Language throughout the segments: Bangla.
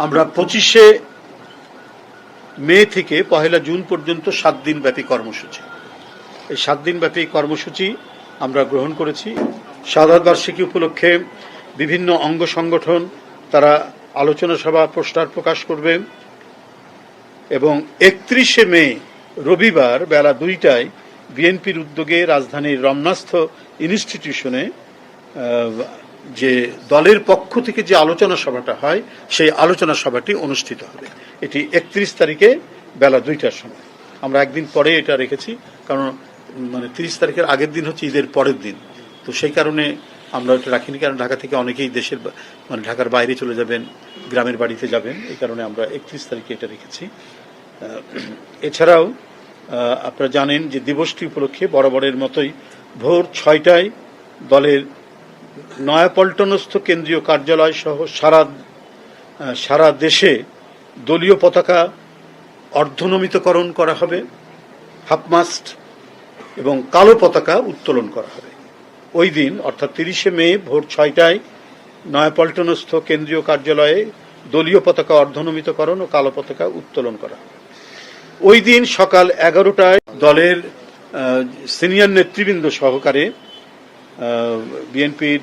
আমরা 25শে মে থেকে 1 জুন পর্যন্ত 7 দিন ব্যাপী কর্মসূচি, এই 7 দিন ব্যাপী কর্মসূচি আমরা গ্রহণ করেছি। শাহাদাত বার্ষিকী উপলক্ষে বিভিন্ন অঙ্গ সংগঠন তারা আলোচনা সভা পোস্টার প্রকাশ করবে এবং 31শে মে রবিবার বেলা 2টায় বিএনপির উদ্যোগে রাজধানীর রমনাস্থ ইনস্টিটিউশনে যে দলের পক্ষ থেকে যে আলোচনা সভাটা হয় সেই আলোচনা সভাটি অনুষ্ঠিত হবে। এটি 31 তারিখে বেলা 2টার সময়। আমরা একদিন পরে এটা রেখেছি, কারণ 30 তারিখের আগের দিন হচ্ছে ঈদের পরের দিন, তো সেই কারণে আমরা এটা রাখিনি। কারণ ঢাকা থেকে অনেকেই দেশের ঢাকার বাইরে চলে যাবেন, গ্রামের বাড়িতে যাবেন, এই কারণে আমরা 31 তারিখে এটা রেখেছি। এছাড়াও আপনারা জানেন যে দিবসটি উপলক্ষে বরাবরের মতোই ভোর 6টায় দলের নয়াপল্টনস্থ কেন্দ্রীয় কার্যালয় সহ সারা দেশে দলীয় পতাকা অর্ধনমিতকরণ করা হবে, হাফমাস্ট এবং কালো পতাকা উত্তোলন করা হবে। ওই দিন অর্থাৎ 30শে মে ভোর 6টায় নয়াপল্টনস্থ কেন্দ্রীয় কার্যালয়ে দলীয় পতাকা অর্ধনমিতকরণ ও কালো পতাকা উত্তোলন করা হবে। ওই দিন সকাল 11টায় দলের সিনিয়র নেতৃবৃন্দ সহকারে বিএনপির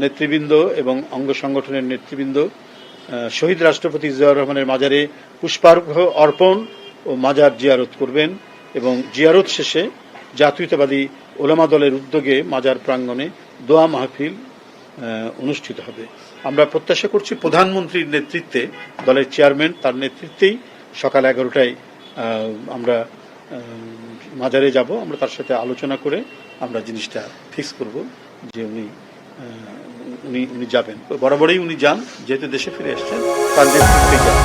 নেতৃবৃন্দ এবং অঙ্গ সংগঠনের নেতৃবৃন্দ শহীদ রাষ্ট্রপতি জিয়াউর রহমানের মাজারে পুষ্পার্ঘ্য অর্পণ ও মাজার জিয়ারত করবেন এবং জিয়ারত শেষে জাতীয়তাবাদী ওলামা দলের উদ্যোগে মাজার প্রাঙ্গণে দোয়া মাহফিল অনুষ্ঠিত হবে। আমরা প্রত্যাশা করছি প্রধানমন্ত্রীর নেতৃত্বে, দলের চেয়ারম্যান তার নেতৃত্বেই সকাল 11টায় আমরা মাজারে যাব। আমরা তার সাথে আলোচনা করে আমরা জিনিসটা ফিক্স করব যে উনি যাবেন। বরাবরই উনি যান, যেহেতু দেশে ফিরে এসছেন, তার নেতৃত্বে যান।